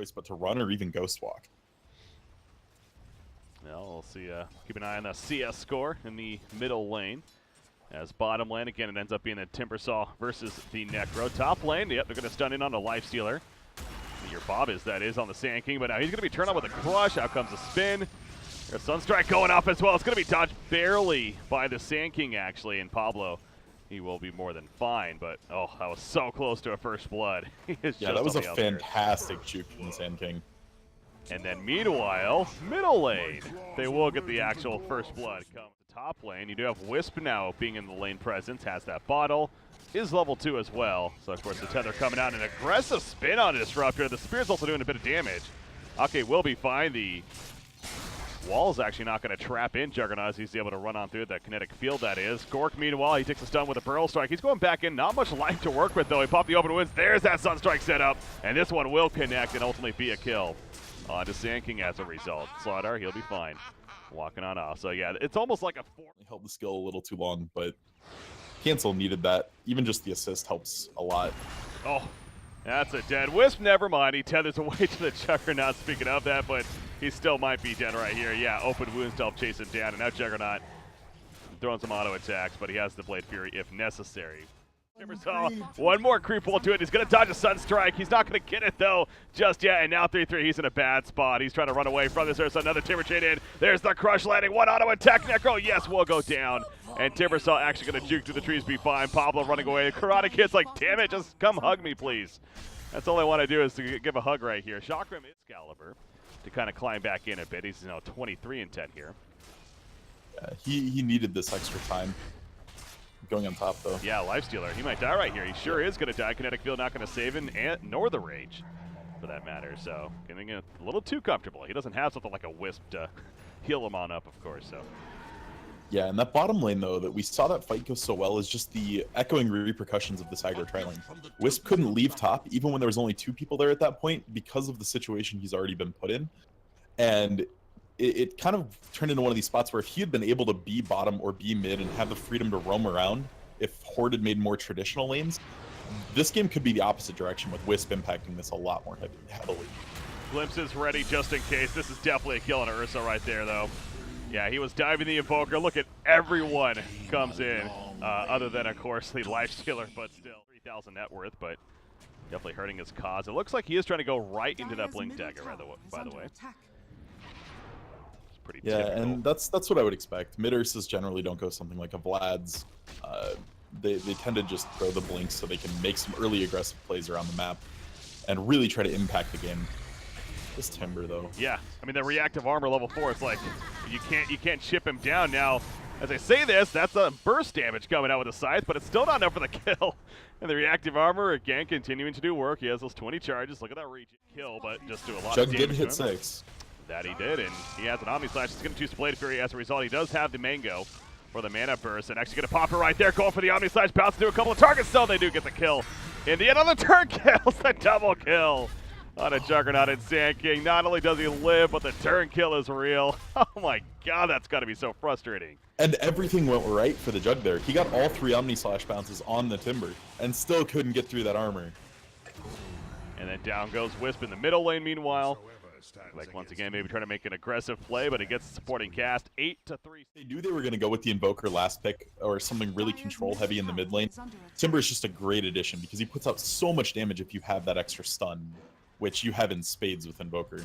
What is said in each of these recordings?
choice but to run or even ghost walk. Well, we'll see. Keep an eye on the CS score in the middle lane. As bottom lane, again, it ends up being the Timbersaw versus the Necro. Top lane, yep, they're going to stun in on a Lifestealer. Your Bob is, that is, on the Sand King, but now he's going to be turned on with a crush. Out comes a spin. There's Sunstrike going off as well. It's going to be dodged barely by the Sand King, actually, and Pablo, he will be more than fine, but, oh, that was so close to a first blood. Yeah, that was a fantastic juke from the Sand King. And then, meanwhile, middle lane, they will get the actual first blood. Come to top lane, you do have Wisp now being in the lane presence, has that bottle. Is level 2 as well. So, of course, the Tether coming out, an aggressive spin on Disruptor. The Spear's also doing a bit of damage. Akke will be fine. The wall is actually not going to trap in Juggernaut as he's able to run on through that kinetic field, that is. Gork, meanwhile, he takes a stun with a Pearl Strike. He's going back in. Not much life to work with, though. He popped the open wounds. There's that Sunstrike setup. And this one will connect and ultimately be a kill onto Sand King as a result. Slaughter, he'll be fine. Walking on off. So, yeah, it's almost like a 4. He held the skill a little too long, but Cancel needed that. Even just the assist helps a lot. Oh, that's a dead Wisp. Never mind. He tethers away to the Juggernaut, speaking of that, but he still might be dead right here. Yeah, open wounds to help chase him down, and now Juggernaut throwing some auto attacks, but he has the Blade Fury if necessary. One more creep will do it. He's going to dodge a Sunstrike. He's not going to get it, though, just yet. And now 3-3. He's in a bad spot. He's trying to run away from this. There's another Timber Chain in. There's the Crush landing. One auto attack. Necro, yes, will go down. And Timbersaw actually going to juke through the trees, be fine. Pablo running away. KaratehKid's like, damn it, just come hug me, please. That's all I want to do is to give a hug right here. Chakram is Excalibur to kind of climb back in a bit. He's now 23-10 here. Yeah, he needed this extra time. Going on top, though. Yeah, Lifestealer. He might die right here. He sure is going to die. Kinetic Field not going to save him, nor the Rage, for that matter. So, getting a little too comfortable. He doesn't have something like a Wisp to heal him on up, of course. So. Yeah, and that bottom lane, though, that we saw that fight go so well is just the echoing repercussions of this aggro tri-lane. Wisp couldn't leave top, even when there was only 2 people there at that point, because of the situation he's already been put in. And it kind of turned into one of these spots where if he had been able to be bottom or be mid and have the freedom to roam around, if Horde had made more traditional lanes, this game could be the opposite direction with Wisp impacting this a lot more heavily. Glimpse is ready just in case. This is definitely a kill on Ursa right there, though. Yeah, he was diving the Invoker. Look at everyone comes in, other than, of course, the Lifestealer, but still 3,000 net worth, but definitely hurting his cause. It looks like he is trying to go right into that Blink Dagger, by the way. Pretty typical. And that's what I would expect. Mid Ursas generally don't go something like a Vlad's. They tend to just throw the blinks so they can make some early aggressive plays around the map and really try to impact the game. This Timber, though. Yeah, I mean the reactive armor level 4. It's like you can't chip him down now. As I say this, that's a burst damage coming out with the Scythe, but it's still not enough for the kill. And the reactive armor again continuing to do work. He has those 20 charges. Look at that regen kill, but just do a lot Jug of damage. did hit 6. That he did, and he has an Omni Slash. He's going to choose Blade Fury as a result. He does have the Mango for the Mana Burst, and actually going to pop it right there, going for the Omni Slash, bounce to a couple of targets, so they do get the kill. In the end, on the turn kills, the double kill on a Juggernaut and Sand King. Not only does he live, but the turn kill is real. Oh my god, that's got to be so frustrating. And everything went right for the Jug there. He got all 3 Omni Slash bounces on the Timber, and still couldn't get through that armor. And then down goes Wisp in the middle lane, meanwhile. Like, once again, maybe trying to make an aggressive play, but he gets the supporting cast. 8-3. They knew they were going to go with the Invoker last pick, or something really control-heavy in the mid lane. Timber is just a great addition, because he puts out so much damage if you have that extra stun, which you have in spades with Invoker.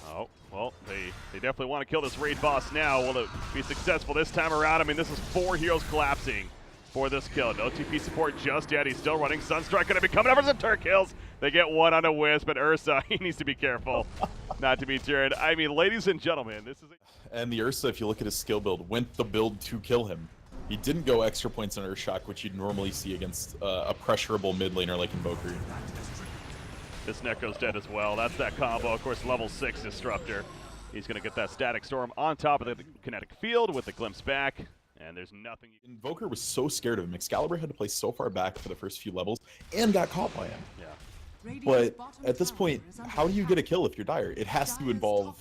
Oh, well, they definitely want to kill this raid boss now. Will it be successful this time around? I mean, this is 4 heroes collapsing for this kill. No TP support just yet. He's still running. Sunstrike going to be coming up for some turn kills. They get one on a Wisp, but Ursa, he needs to be careful not to be turned. I mean, ladies and gentlemen, this is... And the Ursa, if you look at his skill build, went the build to kill him. He didn't go extra points on Earthshock, which you'd normally see against a pressurable mid laner like Invoker. This Necro's dead as well. That's that combo. Of course, level 6 Disruptor. He's going to get that Static Storm on top of the Kinetic Field with the Glimpse back. And there's nothing... Invoker was so scared of him. Excalibur had to play so far back for the first few levels and got caught by him. Yeah. But at this point, how do you get a kill if you're Dire? It has to involve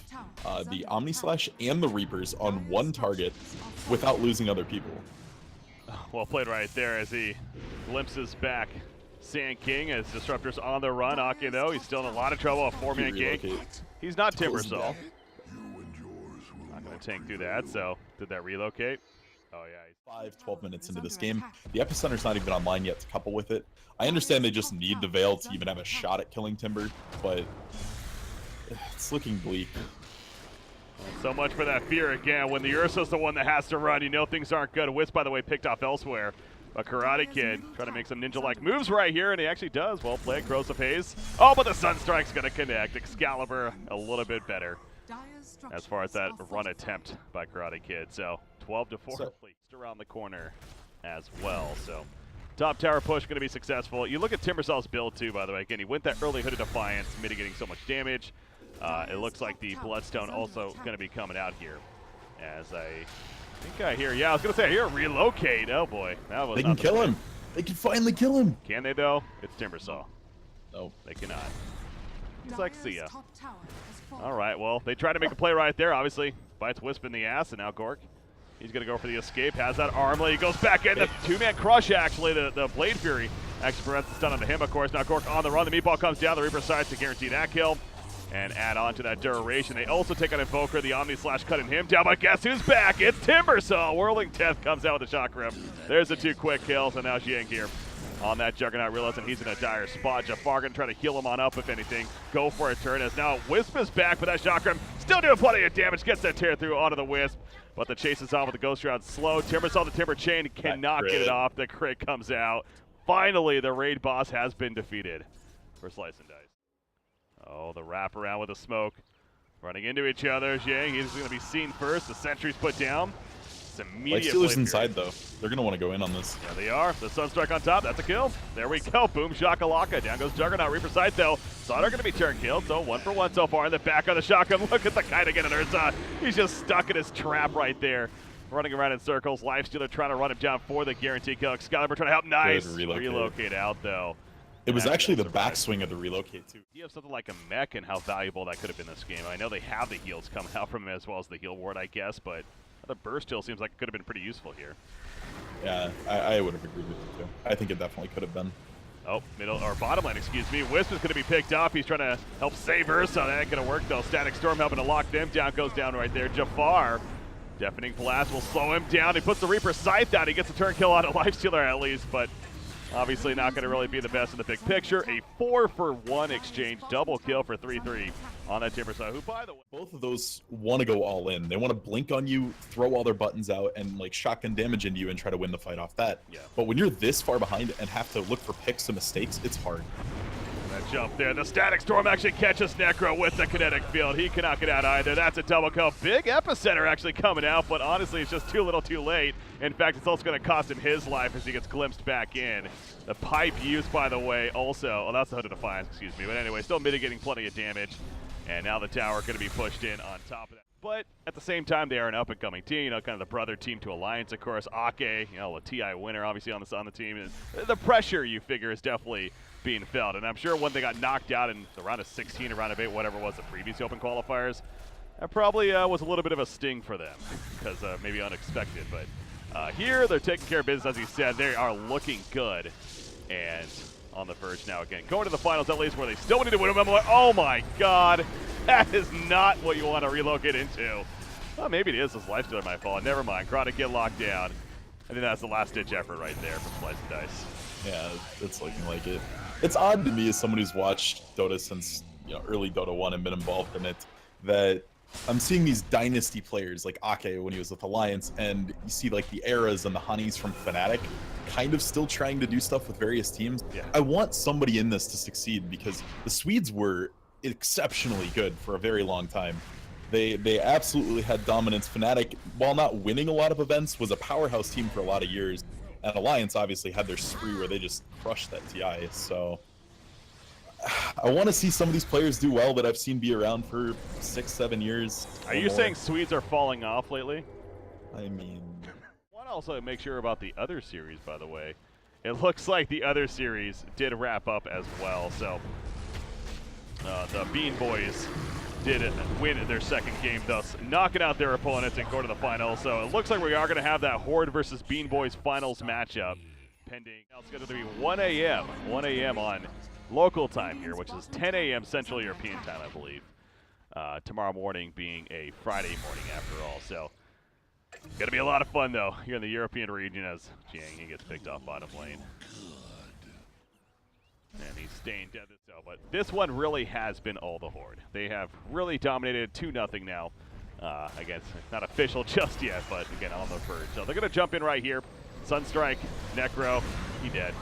the Omni Slash and the Reapers on one target without losing other people. Well played right there as he glimpses back Sand King as Disruptor's on the run. Akke, though, he's still in a lot of trouble. A 4-man gank. He's not Timbersaw. Not going to tank through that, so did that relocate? Oh, yeah. 12 minutes into this game. The Epicenter's not even online yet to couple with it. I understand they just need the Veil to even have a shot at killing Timber, but it's looking bleak. So much for that fear again. When the Ursa's the one that has to run, you know things aren't good. Wisp, by the way, picked off elsewhere. But Karate-Kid trying to make some ninja-like moves right here, and he actually does. Well played, Crows of Haze. Oh, but the Sunstrike's going to connect. Excalibur a little bit better as far as that run attempt by Karate-Kid. So 12-4, just around the corner as well. So top tower push going to be successful. You look at Timbersaw's build too, by the way. Again, he went that early Hooded Defiance, mitigating so much damage. It looks like the Bloodstone also going to be coming out here. As I think I hear, yeah, I was going to say, I hear relocate. Oh boy, that was. They can kill him. They can finally kill him. Can they though? It's Timbersaw. No, they cannot. He's like, see ya. All right, well, they tried to make a play right there. Obviously, bites Wisp in the ass, and now Gork. He's going to go for the escape, has that armlet. He goes back in. The two-man crush, actually. The Blade Fury actually prevents the stun onto him, of course. Now Gork on the run. The meatball comes down. The Reaper decides to guarantee that kill and add on to that duration. They also take on Invoker. The Omni Slash cutting him down. But guess who's back? It's Timbersaw. Whirling Death comes out with the Shock Rip. There's the 2 quick kills, and now Jieang here on that Juggernaut, realizing he's in a dire spot. JAFAR going to try to heal him on up, if anything. Go for a turn, as now Wisp is back, but that Shock Rip still doing plenty of damage. Gets that tear through onto the Wisp. But the chase is on with the Ghost Round slow. Timbersaw, the Timber Chain, cannot get it off. The crit comes out. Finally, the raid boss has been defeated for Slice and Dice. Oh, the wraparound with the smoke. Running into each other. Jieang, he's going to be seen first. The sentry's put down. It's immediate. Lifestealer's inside, though. They're going to want to go in on this. Yeah, they are. The Sunstrike on top. That's a kill. There we go. Boom, shakalaka. Down goes Juggernaut. Reaper sight, though. Sauter going to be turn killed, so 1 for 1 so far in the back of the shotgun. Look at the kite again, and Ursa. He's just stuck in his trap right there. Running around in circles. Lifestealer trying to run him down for the guarantee kill. Excalibur trying to help. Nice. Relocate out, though. It was actually the backswing of the relocate, too. You have something like a mech and how valuable that could have been this game. I know they have the heals coming out from him as well as the heal ward, I guess, but the burst heal seems like it could have been pretty useful here. Yeah, I would have agreed with you, too. I think it definitely could have been. Oh, middle or bottom lane, excuse me. Wisp is going to be picked up. He's trying to help save Ursa. That ain't going to work, though. Static Storm helping to lock them down. Goes down right there. JAFAR. Deafening Blast will slow him down. He puts the Reaper Scythe down. He gets a turn kill on a Lifestealer at least, but obviously not going to really be the best in the big picture. A 4-for-1 exchange, double kill for 3-3 on that Timbersaw, who, by the way, both of those want to go all in. They want to blink on you, throw all their buttons out, and like shotgun damage into you and try to win the fight off that. Yeah. But when you're this far behind and have to look for picks and mistakes, it's hard. That jump there. The Static Storm actually catches Necro with the kinetic field. He cannot get out either. That's a double kill. Big Epicenter actually coming out, but honestly, it's just too little too late. In fact, it's also going to cost him his life as he gets glimpsed back in. The pipe used, by the way, also, oh, that's the Hooded Defiance, excuse me. But anyway, still mitigating plenty of damage. And now the tower going to be pushed in on top of that. But at the same time, they are an up-and-coming team, you know, kind of the brother team to Alliance, of course. Akke, you know, a TI winner, obviously, on the team. And the pressure, you figure, is definitely being felt. And I'm sure when they got knocked out in the round of 16 or round of 8, whatever it was, the previous open qualifiers, that probably was a little bit of a sting for them because maybe unexpected. But here, they're taking care of business, as he said. They are looking good. And on the verge now again. Going to the finals, at least, where they still need to win them. Oh my god, that is not what you want to relocate into. Well, maybe it is. This Lifestealer might fall. Never mind. Karate-Kid locked down. I think that's the last-ditch effort right there from Slice and Dice. Yeah, it's looking like it. It's odd to me as someone who's watched Dota since, you know, early Dota 1 and been involved in it, that I'm seeing these dynasty players like Akke when he was with Alliance, and you see like the Eras and the Honeys from Fnatic kind of still trying to do stuff with various teams. Yeah. I want somebody in this to succeed because the Swedes were exceptionally good for a very long time. They absolutely had dominance. Fnatic, while not winning a lot of events, was a powerhouse team for a lot of years. And Alliance obviously had their spree where they just crushed that TI. So I want to see some of these players do well that I've seen be around for 6-7 years. Are you saying Swedes are falling off lately? I mean, I want to also make sure about the other series, by the way. It looks like the other series did wrap up as well. So the Bean Boys did win their second game, thus knocking out their opponents and go to the final. So it looks like we are going to have that Horde versus Bean Boys finals matchup. pending. Now it's going to be 1 a.m. 1 a.m. on local time here, which is 10 a.m. Central European time, I believe. Tomorrow morning being a Friday morning after all. So, going to be a lot of fun, though, here in the European region as Jiang, he gets picked off bottom lane. And he's staying dead, so, but this one really has been all the Horde. They have really dominated 2-0 now. Against, not official just yet, but again, on the verge. So they're going to jump in right here. Sunstrike, Necro, he dead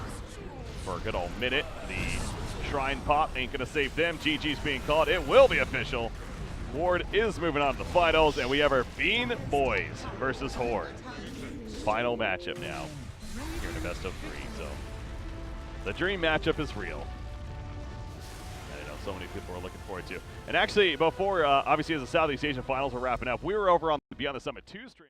for a good old minute. The Shrine Pop ain't going to save them. GG's being called. It will be official. Horde is moving on to the finals, and we have our Bean Boys versus Horde. Final matchup now here in the best of 3. So the dream matchup is real. I know so many people are looking forward to. And actually, before, obviously, as the Southeast Asian finals were wrapping up, we were over on the Beyond the Summit 2 stream.